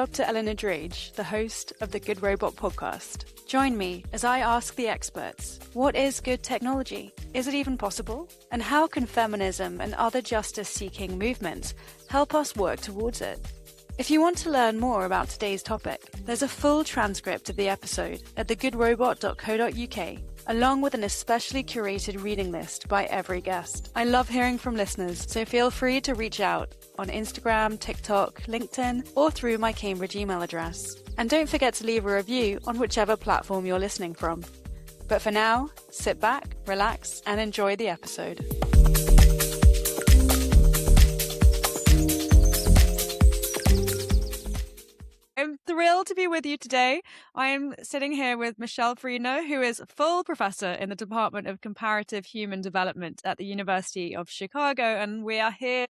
Dr. Eleanor Drage, the host of the Good Robot podcast. Join me as I ask the experts, what is good technology? Is it even possible? And how can feminism and other justice-seeking movements help us work towards it? If you want to learn more about today's topic, there's a full transcript of the episode at thegoodrobot.co.uk, along with an especially curated reading list by every guest. I love hearing from listeners, so feel free to reach out on Instagram, TikTok, LinkedIn, or through my Cambridge email address. And don't forget to leave a review on whichever platform you're listening from. But for now, sit back, relax, and enjoy the episode. I'm thrilled to be with you today. I'm sitting here with Michele Friedner, who is full professor in the Department of Comparative Human Development at the University of Chicago, and we are here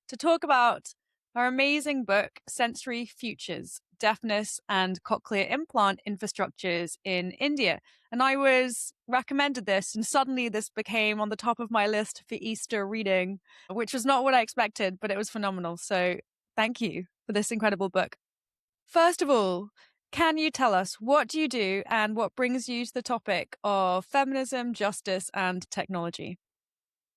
to talk about her amazing book, Sensory Futures, Deafness and Cochlear Implant Infrastructures in India. And I was recommended this, and suddenly this became on the top of my list for Easter reading, which was not what I expected, but it was phenomenal. So thank you for this incredible book. First of all, can you tell us what do you do and what brings you to the topic of feminism, justice, and technology?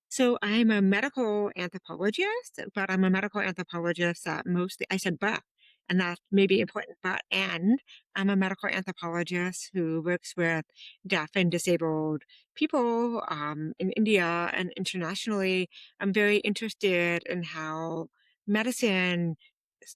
So I'm a medical anthropologist, but I'm a medical anthropologist that mostly, I said but, and that may be important, and I'm a medical anthropologist who works with deaf and disabled people in India and internationally. I'm very interested in how medicine,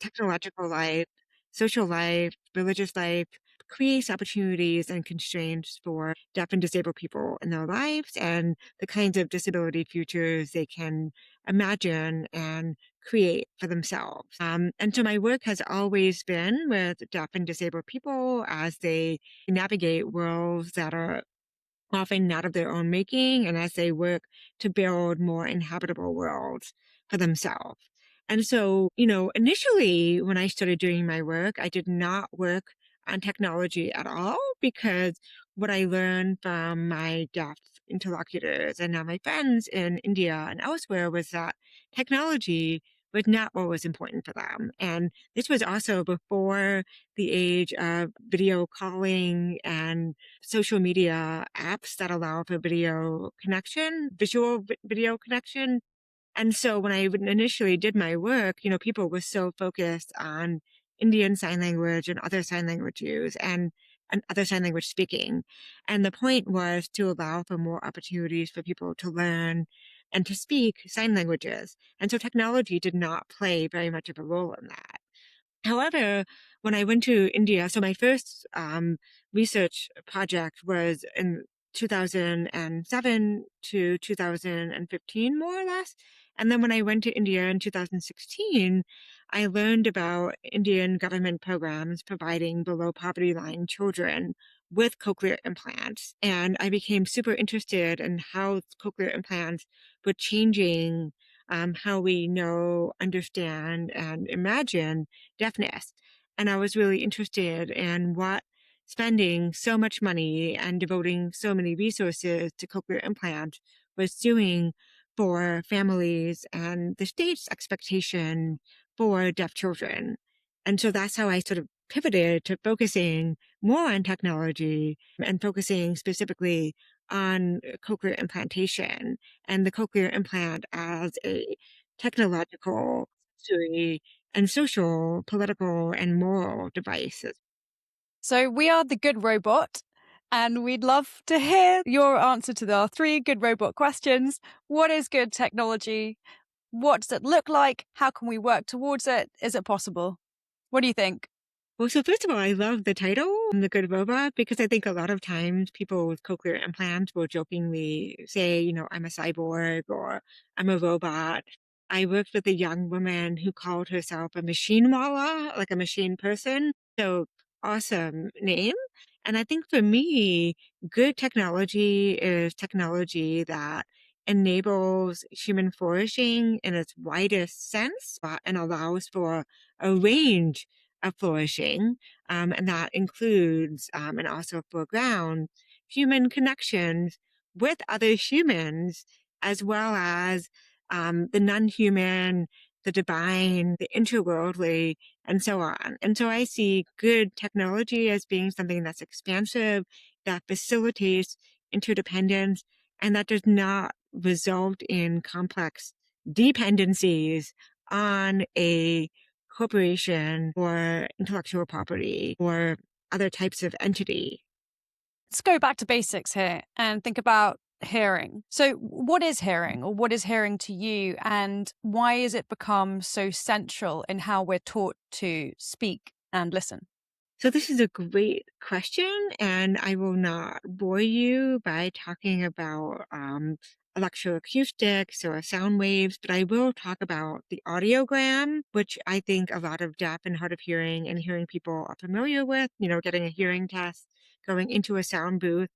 technological life, social life, religious life, creates opportunities and constraints for deaf and disabled people in their lives and the kinds of disability futures they can imagine and create for themselves. And so my work has always been with deaf and disabled people as they navigate worlds that are often not of their own making, and as they work to build more inhabitable worlds for themselves. And so, initially when I started doing my work, I did not work on technology at all because what I learned from my deaf interlocutors and now my friends in India and elsewhere was that technology was not what was important for them. And this was also before the age of video calling and social media apps that allow for video connection, visual video connection. And so when I initially did my work, people were so focused on Indian Sign Language and other sign language use and other sign language speaking. And the point was to allow for more opportunities for people to learn and to speak sign languages. And so technology did not play very much of a role in that. However, when I went to India, so my first research project was in 2007 to 2015, more or less. And then when I went to India in 2016, I learned about Indian government programs providing below poverty line children with cochlear implants. And I became super interested in how cochlear implants were changing how we know, understand, and imagine deafness. And I was really interested in what spending so much money and devoting so many resources to cochlear implant was doing for families and the state's expectation for deaf children. And so that's how I sort of pivoted to focusing more on technology and focusing specifically on cochlear implantation and the cochlear implant as a technological, sensory, and social, political, and moral devices. So we are the Good Robot, and we'd love to hear your answer to our 3 Good Robot questions. What is good technology? What does it look like? How can we work towards it? Is it possible? What do you think? Well, so first of all, I love the title, The Good Robot, because I think a lot of times people with cochlear implants will jokingly say, I'm a cyborg or I'm a robot. I worked with a young woman who called herself a machine walla, like a machine person. So awesome name. And I think for me, good technology is technology that enables human flourishing in its widest sense and allows for a range of flourishing. And that includes, and also foreground, human connections with other humans, as well as the non-human the divine, the interworldly, and so on. And so I see good technology as being something that's expansive, that facilitates interdependence, and that does not result in complex dependencies on a corporation or intellectual property or other types of entity. Let's go back to basics here and think about hearing. So, what is hearing, or what is hearing to you, and why has it become so central in how we're taught to speak and listen? So this is a great question, and I will not bore you by talking about electroacoustics or sound waves, but I will talk about the audiogram, which I think a lot of deaf and hard of hearing and hearing people are familiar with, getting a hearing test, going into a sound booth,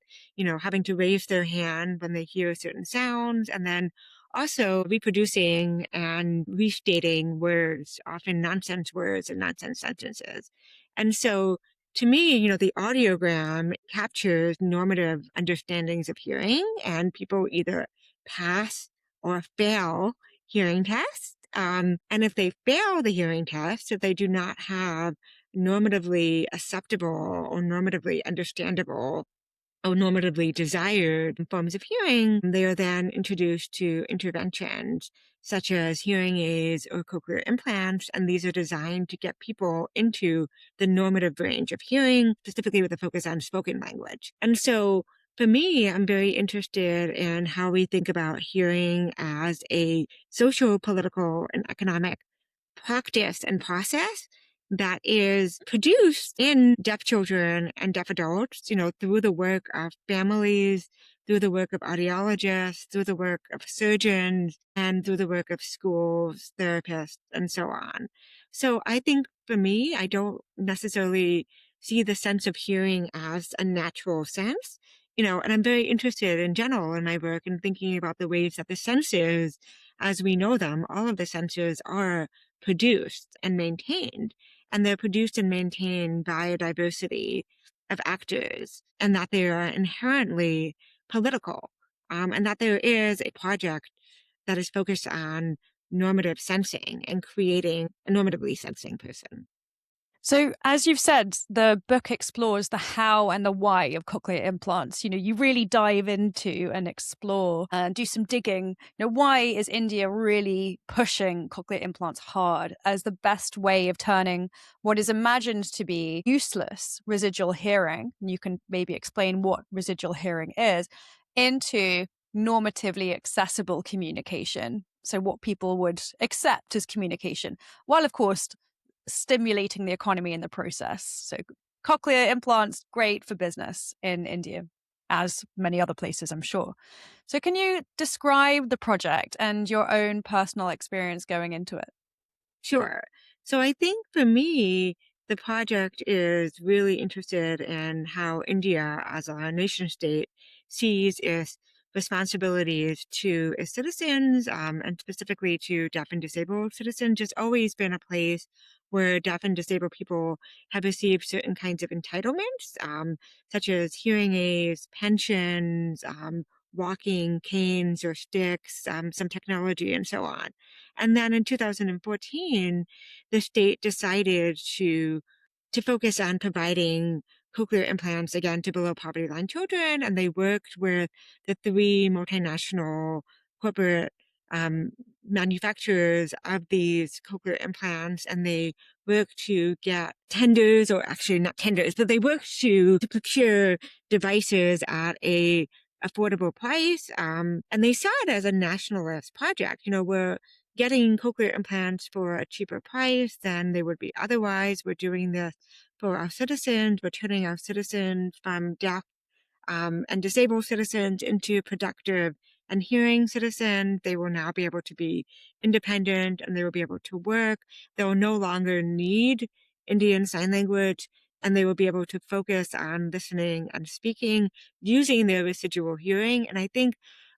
having to raise their hand when they hear certain sounds, and then also reproducing and restating words, often nonsense words and nonsense sentences. And so to me, the audiogram captures normative understandings of hearing, and people either pass or fail hearing tests. And if they fail the hearing test, if they do not have normatively acceptable or normatively understandable or normatively desired forms of hearing, they are then introduced to interventions such as hearing aids or cochlear implants. And these are designed to get people into the normative range of hearing, specifically with a focus on spoken language. And so for me, I'm very interested in how we think about hearing as a social, political, and economic practice and process that is produced in deaf children and deaf adults, through the work of families, through the work of audiologists, through the work of surgeons, and through the work of schools, therapists, and so on. So I think for me, I don't necessarily see the sense of hearing as a natural sense, and I'm very interested in general in my work in thinking about the ways that the senses, as we know them, all of the senses are produced and maintained. And they're produced and maintained by a diversity of actors, and that they are inherently political, and that there is a project that is focused on normative sensing and creating a normatively sensing person. So, as you've said, the book explores the how and the why of cochlear implants. You really dive into and explore and do some digging. Why is India really pushing cochlear implants hard as the best way of turning what is imagined to be useless residual hearing? And you can maybe explain what residual hearing is, into normatively accessible communication. So, what people would accept as communication, while, of course, stimulating the economy in the process. So cochlear implants, great for business in India, as many other places, I'm sure. So can you describe the project and your own personal experience going into it? Sure. So I think for me, the project is really interested in how India, as a nation state, sees its responsibilities to its citizens, and specifically to deaf and disabled citizens. It's always been a place where deaf and disabled people have received certain kinds of entitlements, such as hearing aids, pensions, walking canes or sticks, some technology, and so on. And then in 2014, the state decided to focus on providing cochlear implants again to below poverty line children, and they worked with the three multinational corporate manufacturers of these cochlear implants, and they worked to get tenders, or actually not tenders, but they worked to procure devices at a affordable price. And they saw it as a nationalist project. We're getting cochlear implants for a cheaper price than they would be otherwise. We're doing this for our citizens. We're turning our citizens from deaf and disabled citizens into productive and hearing citizens. They will now be able to be independent, and they will be able to work. They will no longer need Indian Sign Language, and they will be able to focus on listening and speaking using their residual hearing. And I think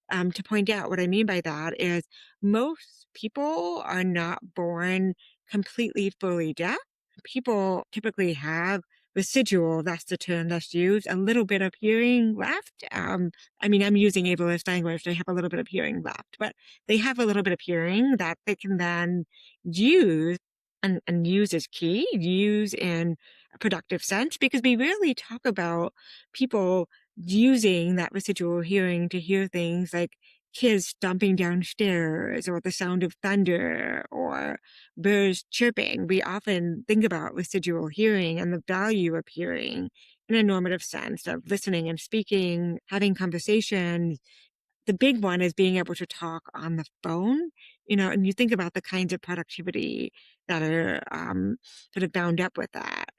to point out what I mean by that is most people are not born completely fully deaf. People typically have residual, that's the term that's used, a little bit of hearing left. I mean, I'm using ableist language. They have a little bit of hearing left, but they have a little bit of hearing that they can then use and use as key, use in a productive sense, because we rarely talk about people using that residual hearing to hear things like kids stomping downstairs or the sound of thunder or birds chirping. We often think about residual hearing and the value of hearing in a normative sense of listening and speaking, having conversations. The big one is being able to talk on the phone, and you think about the kinds of productivity that are sort of bound up with that.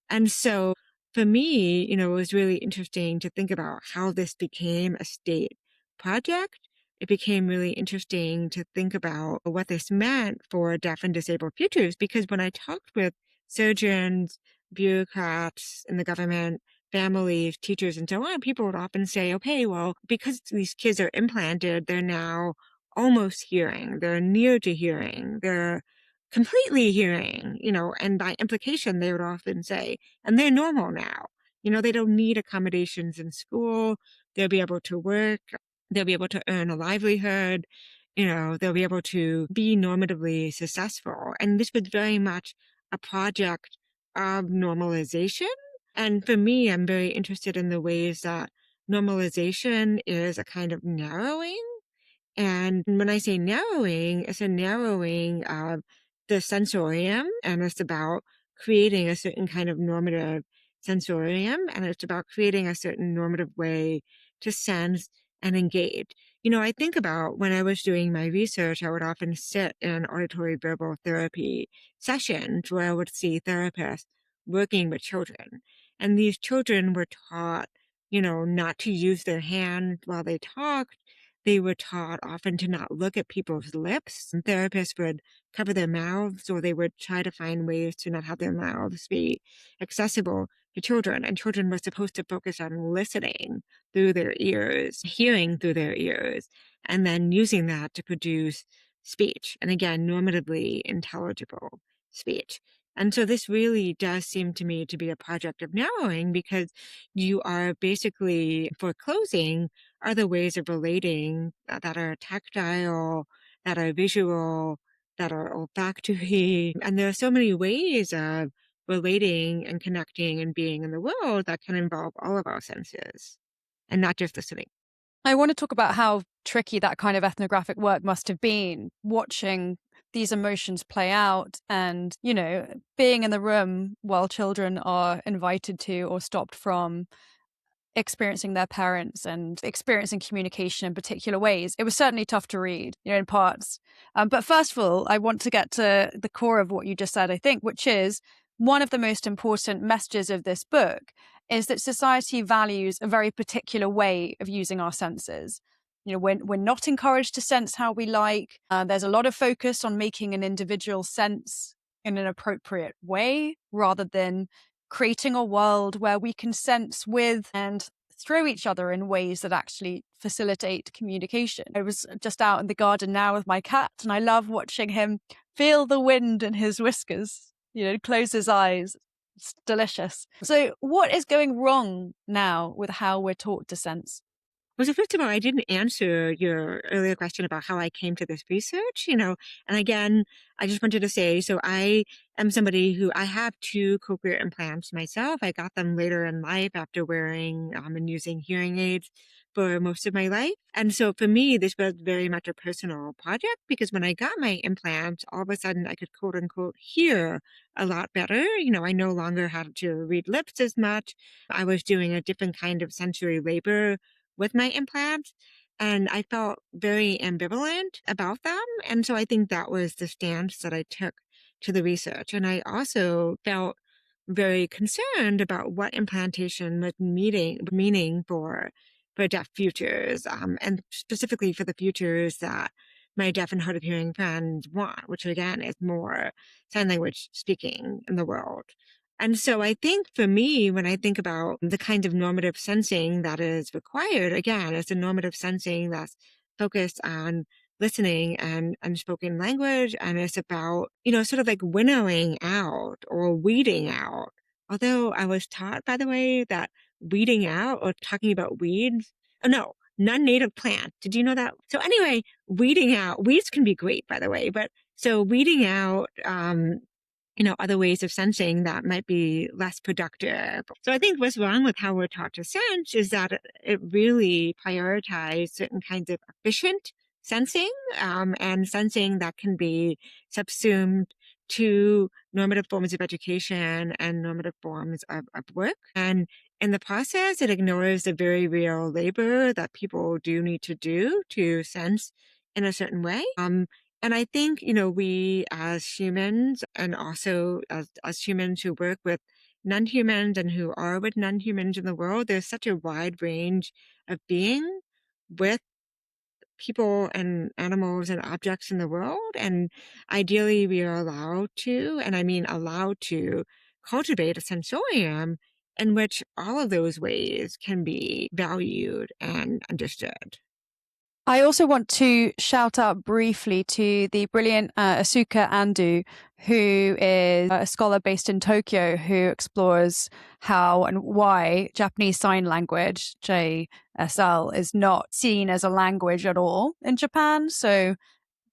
And so for me, it was really interesting to think about how this became a state project. It became really interesting to think about what this meant for deaf and disabled futures, because when I talked with surgeons, bureaucrats in the government, families, teachers, and so on, people would often say, okay, well, because these kids are implanted, they're now almost hearing, they're near to hearing, they're completely hearing, and by implication, they would often say, and they're normal now. They don't need accommodations in school. They'll be able to work. They'll be able to earn a livelihood. They'll be able to be normatively successful. And this was very much a project of normalization. And for me, I'm very interested in the ways that normalization is a kind of narrowing. And when I say narrowing, it's a narrowing of the sensorium, and it's about creating a certain kind of normative sensorium, and it's about creating a certain normative way to sense and engage. I think about when I was doing my research, I would often sit in auditory-verbal therapy sessions where I would see therapists working with children. And these children were taught, not to use their hands while they talked. They were taught often to not look at people's lips. And therapists would cover their mouths, or they would try to find ways to not have their mouths be accessible to children. And children were supposed to focus on listening through their ears, hearing through their ears, and then using that to produce speech. And again, normatively intelligible speech. And so this really does seem to me to be a project of narrowing, because you are basically foreclosing other ways of relating that are tactile, that are visual, that are olfactory. And there are so many ways of relating and connecting and being in the world that can involve all of our senses and not just listening. I want to talk about how tricky that kind of ethnographic work must have been, watching these emotions play out and, being in the room while children are invited to or stopped from experiencing their parents and experiencing communication in particular ways. It was certainly tough to read, in parts. But first of all, I want to get to the core of what you just said, I think, which is one of the most important messages of this book is that society values a very particular way of using our senses. We're not encouraged to sense how we like. There's a lot of focus on making an individual sense in an appropriate way rather than creating a world where we can sense with and through each other in ways that actually facilitate communication. I was just out in the garden now with my cat, and I love watching him feel the wind in his whiskers, close his eyes. It's delicious. So what is going wrong now with how we're taught to sense? Well, so first of all, I didn't answer your earlier question about how I came to this research, and again, I just wanted to say, so I am somebody who I have 2 cochlear implants myself. I got them later in life after wearing and using hearing aids for most of my life. And so for me, this was very much a personal project, because when I got my implants, all of a sudden I could quote unquote hear a lot better. I no longer had to read lips as much. I was doing a different kind of sensory labor with my implants, and I felt very ambivalent about them. And so I think that was the stance that I took to the research. And I also felt very concerned about what implantation was meaning for deaf futures, and specifically for the futures that my deaf and hard of hearing friends want, which again is more sign language speaking in the world. And so I think for me, when I think about the kind of normative sensing that is required, again, it's a normative sensing that's focused on listening and spoken language. And it's about, sort of like winnowing out or weeding out Although I was taught, by the way, that weeding out or talking about weeds, oh no, non-native plant. Did you know that? So anyway, weeding out, weeds can be great, by the way, but so weeding out, other ways of sensing that might be less productive. So I think what's wrong with how we're taught to sense is that it really prioritizes certain kinds of efficient sensing, and sensing that can be subsumed to normative forms of education and normative forms of work. And in the process, it ignores the very real labor that people do need to do to sense in a certain way. And I think, we as humans and also as humans who work with non-humans and who are with non-humans in the world, there's such a wide range of being with people and animals and objects in the world. And ideally, we are allowed to, and I mean allowed to, cultivate a sensorium in which all of those ways can be valued and understood. I also want to shout out briefly to the brilliant Asuka Ando, who is a scholar based in Tokyo who explores how and why Japanese Sign Language, JSL, is not seen as a language at all in Japan. So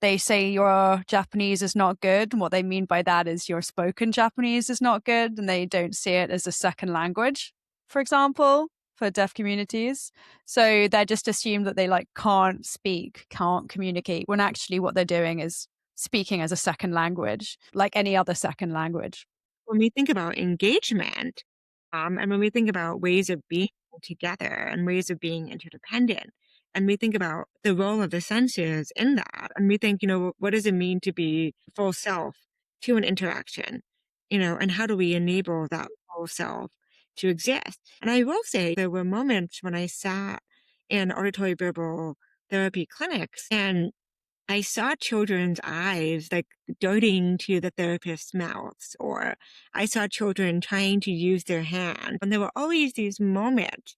they say your Japanese is not good. And what they mean by that is your spoken Japanese is not good. And they don't see it as a second language, for example, for deaf communities. So they're just assumed that they can't speak, can't communicate, when actually what they're doing is speaking as a second language, like any other second language. When we think about engagement, and when we think about ways of being together and ways of being interdependent, and we think about the role of the senses in that, and we think, what does it mean to be full self to an interaction, and how do we enable that full self to exist? And I will say there were moments when I sat in auditory verbal therapy clinics and I saw children's eyes like darting to the therapist's mouths, or I saw children trying to use their hand. And there were always these moments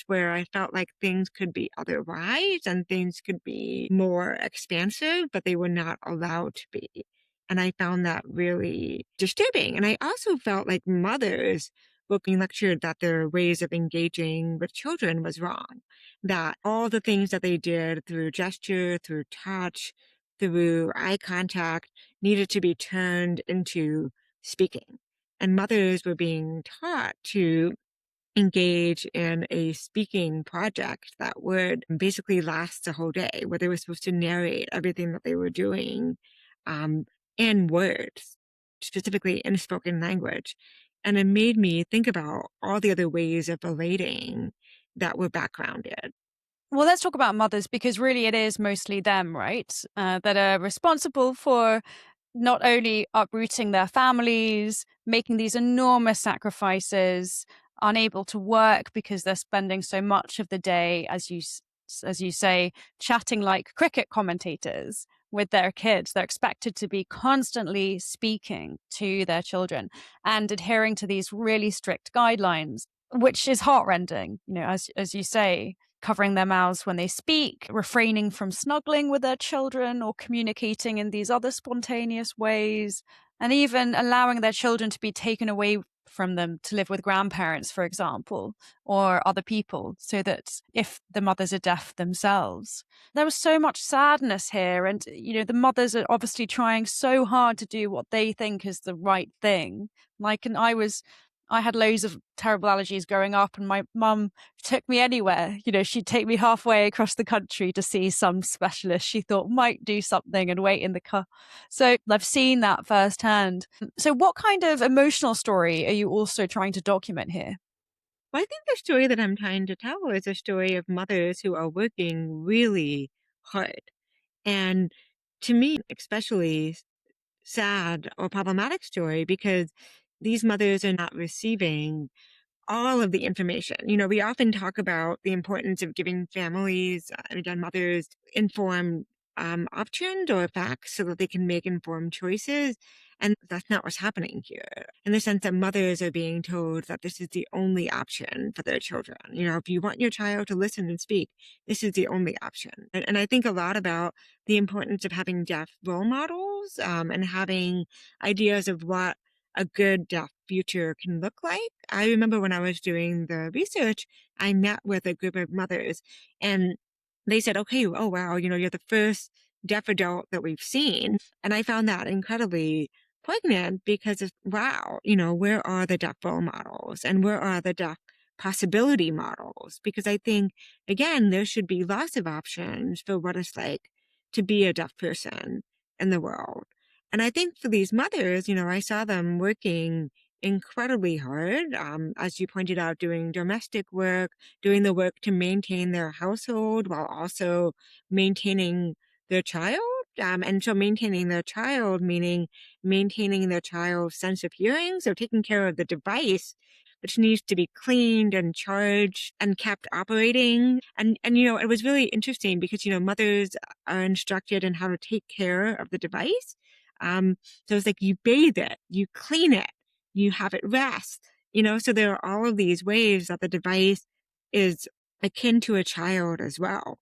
where I felt like things could be otherwise and things could be more expansive, but they were not allowed to be. And I found that really disturbing. And I also felt like mothers were being lectured that their ways of engaging with children was wrong, that all the things that they did through gesture, through touch, through eye contact needed to be turned into speaking. And mothers were being taught to engage in a speaking project that would basically last the whole day, where they were supposed to narrate everything that they were doing um, in words, specifically in spoken language. And it made me think about all the other ways of relating that were backgrounded. Well, let's talk about mothers, because really it is mostly them, right? That are responsible for not only uprooting their families, making these enormous sacrifices, unable to work because they're spending so much of the day, as you say, chatting like cricket commentators with their kids. They're expected to be constantly speaking to their children and adhering to these really strict guidelines, which is heartrending, as you say, covering their mouths when they speak, refraining from snuggling with their children or communicating in these other spontaneous ways, and even allowing their children to be taken away from them to live with grandparents, for example, or other people, so that if the mothers are deaf themselves. There was so much sadness here, and the mothers are obviously trying so hard to do what they think is the right thing. And I had loads of terrible allergies growing up, and my mum took me anywhere. She'd take me halfway across the country to see some specialist she thought might do something and wait in the car. So I've seen that firsthand. So what kind of emotional story are you also trying to document here? Well, I think the story that I'm trying to tell is a story of mothers who are working really hard. And to me, especially sad or problematic story because these mothers are not receiving all of the information. We often talk about the importance of giving families, and again, mothers, informed options or facts so that they can make informed choices. And that's not what's happening here. In the sense that mothers are being told that this is the only option for their children. If you want your child to listen and speak, this is the only option. And I think a lot about the importance of having deaf role models, and having ideas of what a good deaf future can look like. I remember when I was doing the research, I met with a group of mothers and they said, okay, oh, wow, you're the first deaf adult that we've seen. And I found that incredibly poignant because of, wow, where are the deaf role models and where are the deaf possibility models? Because I think, again, there should be lots of options for what it's like to be a deaf person in the world. And I think for these mothers, I saw them working incredibly hard, as you pointed out, doing domestic work, doing the work to maintain their household while also maintaining their child. And so maintaining their child, meaning maintaining their child's sense of hearing, so taking care of the device, which needs to be cleaned and charged and kept operating. And it was really interesting because, mothers are instructed in how to take care of the device. So it's like you bathe it, you clean it, you have it rest, so there are all of these ways that the device is akin to a child as well.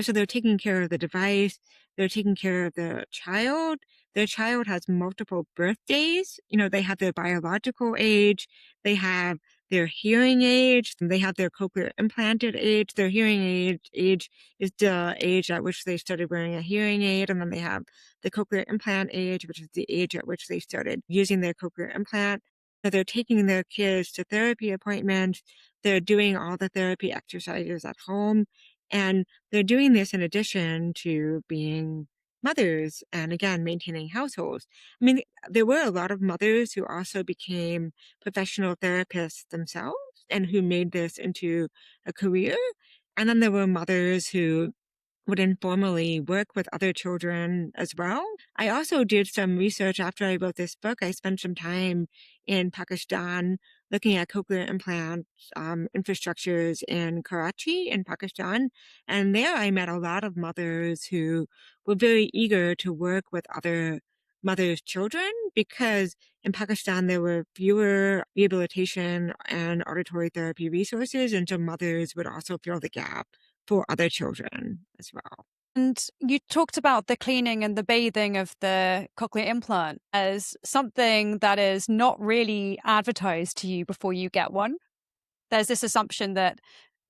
So they're taking care of the device, they're taking care of the child. Their child has multiple birthdays. They have their biological age, they have their hearing age, they have their cochlear implanted age. Their hearing age is the age at which they started wearing a hearing aid, and then they have the cochlear implant age, which is the age at which they started using their cochlear implant. So they're taking their kids to therapy appointments. They're doing all the therapy exercises at home. And they're doing this in addition to being mothers and, again, maintaining households. I mean, there were a lot of mothers who also became professional therapists themselves and who made this into a career. And then there were mothers who would informally work with other children as well. I also did some research after I wrote this book. I spent some time in Pakistan looking at cochlear implant infrastructures in Karachi in Pakistan. And there I met a lot of mothers who were very eager to work with other mothers' children because in Pakistan there were fewer rehabilitation and auditory therapy resources. And so mothers would also fill the gap for other children as well. And you talked about the cleaning and the bathing of the cochlear implant as something that is not really advertised to you before you get one. There's this assumption that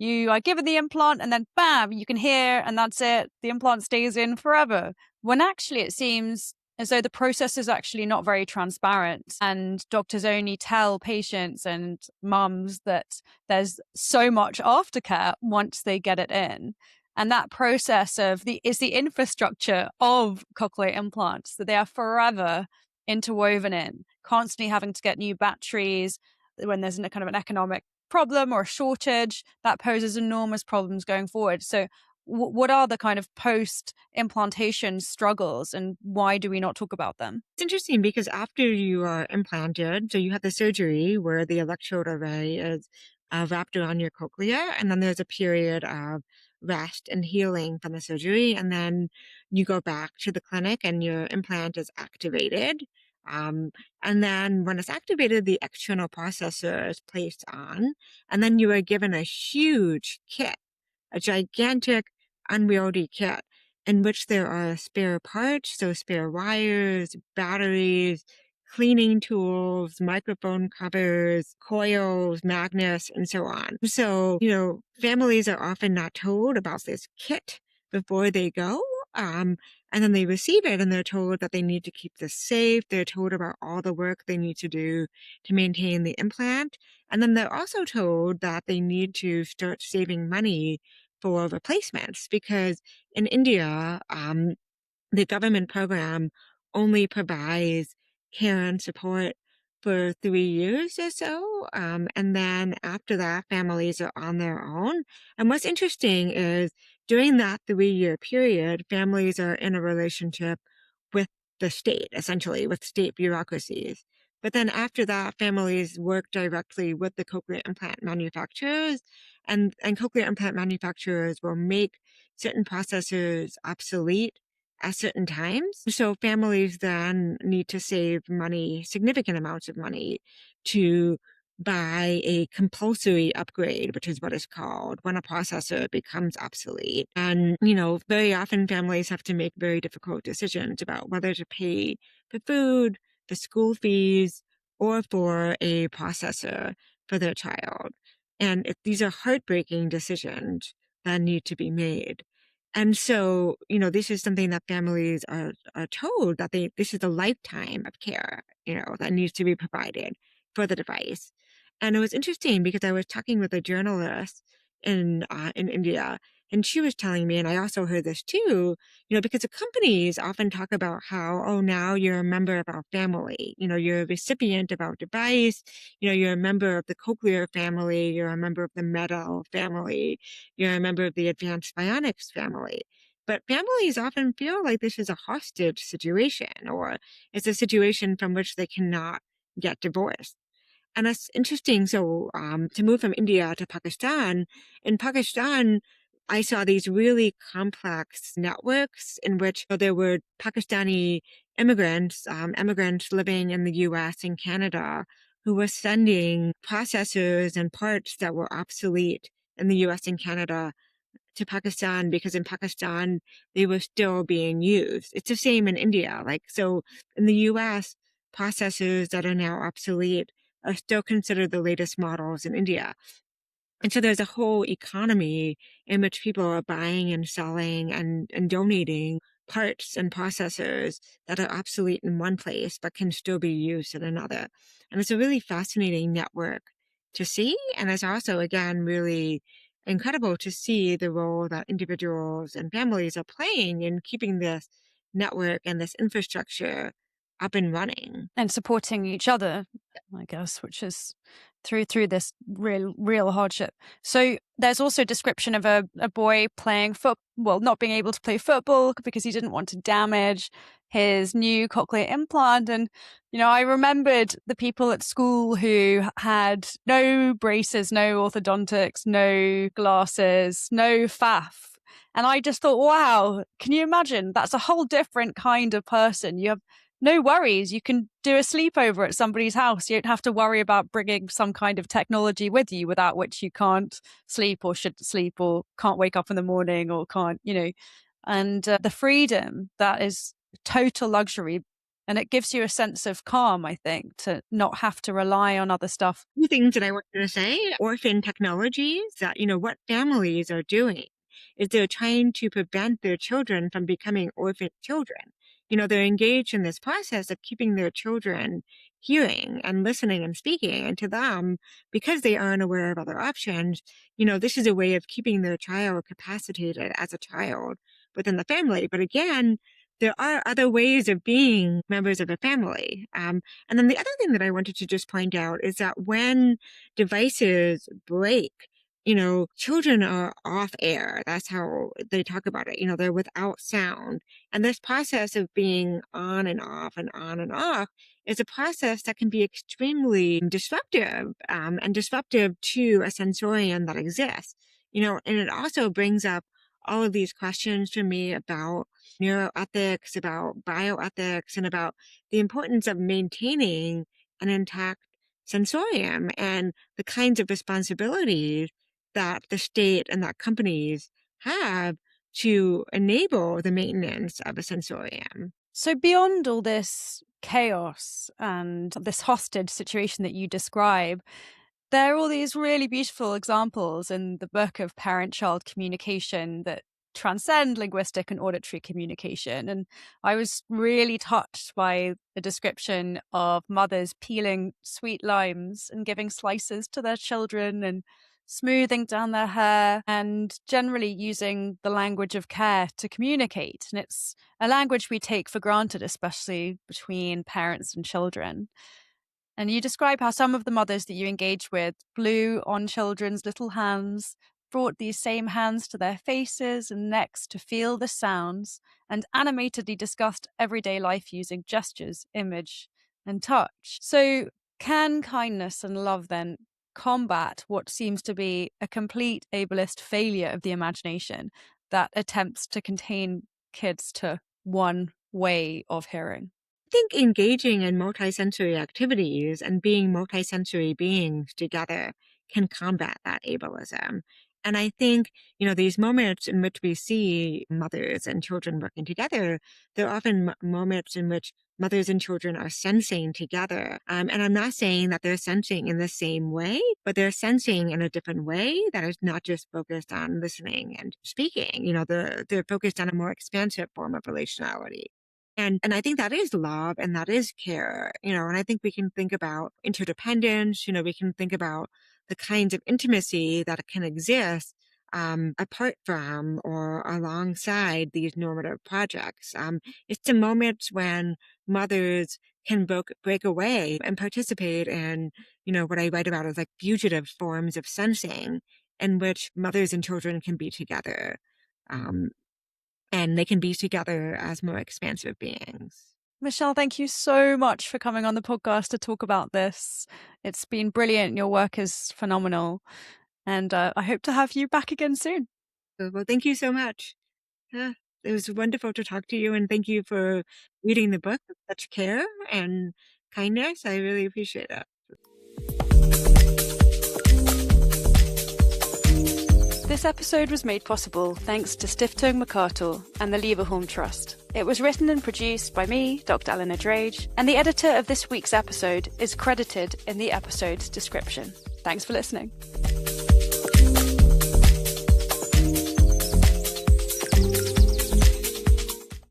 you are given the implant and then bam, you can hear and that's it. The implant stays in forever. When actually it seems as though the process is actually not very transparent and doctors only tell patients and mums that there's so much aftercare once they get it in. And that process is the infrastructure of cochlear implants that they are forever interwoven in, constantly having to get new batteries when there's a kind of an economic problem or a shortage that poses enormous problems going forward. So what are the kind of post-implantation struggles and why do we not talk about them? It's interesting because after you are implanted, so you have the surgery where the electrode array is wrapped around your cochlea, and then there's a period of rest and healing from the surgery, and then you go back to the clinic and your implant is activated. And then when it's activated, the external processor is placed on, and then you are given a huge kit, a gigantic unwieldy kit in which there are spare parts, so spare wires, batteries, cleaning tools, microphone covers, coils, magnets, and so on. So, families are often not told about this kit before they go. And then they receive it and they're told that they need to keep this safe. They're told about all the work they need to do to maintain the implant. And then they're also told that they need to start saving money for replacements because in India, the government program only provides care and support for 3 years or so. And then after that, families are on their own. And what's interesting is during that 3 year period, families are in a relationship with the state, essentially, with state bureaucracies. But then after that, families work directly with the cochlear implant manufacturers, and cochlear implant manufacturers will make certain processors obsolete at certain times. So families then need to save money, significant amounts of money, to buy a compulsory upgrade, which is what it's called, when a processor becomes obsolete. And, very often families have to make very difficult decisions about whether to pay for food, for school fees, or for a processor for their child. And these are heartbreaking decisions that need to be made. And so, this is something that families are told that this is a lifetime of care, that needs to be provided for the device. And it was interesting because I was talking with a journalist in India, and she was telling me, and I also heard this too, because the companies often talk about how, oh, now you're a member of our family, you're a recipient of our device, you're a member of the Cochlear family, you're a member of the Metal family, you're a member of the advanced bionics family. But families often feel like this is a hostage situation, or it's a situation from which they cannot get divorced. And that's interesting. So, to move from India to Pakistan, in Pakistan, I saw these really complex networks in which there were Pakistani immigrants living in the US and Canada who were sending processors and parts that were obsolete in the US and Canada to Pakistan because in Pakistan they were still being used. It's the same in India. Like, so in the US, processors that are now obsolete are still considered the latest models in India. And so there's a whole economy in which people are buying and selling and donating parts and processors that are obsolete in one place but can still be used in another. And it's a really fascinating network to see. And it's also, again, really incredible to see the role that individuals and families are playing in keeping this network and this infrastructure up and running. And supporting each other, I guess, which is through this real hardship. So there's also a description of a boy playing not being able to play football because he didn't want to damage his new cochlear implant. And, I remembered the people at school who had no braces, no orthodontics, no glasses, no faff. And I just thought, wow, can you imagine? That's a whole different kind of person. You have no worries. You can do a sleepover at somebody's house. You don't have to worry about bringing some kind of technology with you without which you can't sleep or shouldn't sleep or can't wake up in the morning or can't, and the freedom that is total luxury. And it gives you a sense of calm, I think, to not have to rely on other stuff. Two things that I wanted to say, orphan technologies, that, what families are doing is they're trying to prevent their children from becoming orphan children. They're engaged in this process of keeping their children hearing and listening and speaking. And to them, because they aren't aware of other options, this is a way of keeping their child capacitated as a child within the family. But again, there are other ways of being members of a family. And then the other thing that I wanted to just point out is that when devices break, children are off air. That's how they talk about it. They're without sound. And this process of being on and off and on and off is a process that can be extremely disruptive, and disruptive to a sensorium that exists. And it also brings up all of these questions for me about neuroethics, about bioethics, and about the importance of maintaining an intact sensorium and the kinds of responsibilities that the state and that companies have to enable the maintenance of a sensorium. So beyond all this chaos and this hostage situation that you describe, there are all these really beautiful examples in the book of parent-child communication that transcend linguistic and auditory communication. And I was really touched by the description of mothers peeling sweet limes and giving slices to their children and smoothing down their hair and generally using the language of care to communicate. And it's a language we take for granted, especially between parents and children. And you describe how some of the mothers that you engage with blew on children's little hands, brought these same hands to their faces and necks to feel the sounds, and animatedly discussed everyday life using gestures, image, and touch. So, can kindness and love then combat what seems to be a complete ableist failure of the imagination that attempts to contain kids to one way of hearing? I think engaging in multisensory activities and being multisensory beings together can combat that ableism. And I think, these moments in which we see mothers and children working together, they're often moments in which mothers and children are sensing together. And I'm not saying that they're sensing in the same way, but they're sensing in a different way that is not just focused on listening and speaking. They're focused on a more expansive form of relationality. And I think that is love and that is care, and I think we can think about interdependence, we can think about the kinds of intimacy that can exist apart from or alongside these normative projects. It's the moments when mothers can break away and participate in, what I write about as like fugitive forms of sensing in which mothers and children can be together. Um, and they can be together as more expansive beings. Michele, thank you so much for coming on the podcast to talk about this. It's been brilliant. Your work is phenomenal. And I hope to have you back again soon. Well, thank you so much. Yeah, it was wonderful to talk to you, and thank you for reading the book with such care and kindness. I really appreciate it. This episode was made possible thanks to Stiftung Mercator and the Lieberholm Trust. It was written and produced by me, Dr. Eleanor Drage, and the editor of this week's episode is credited in the episode's description. Thanks for listening.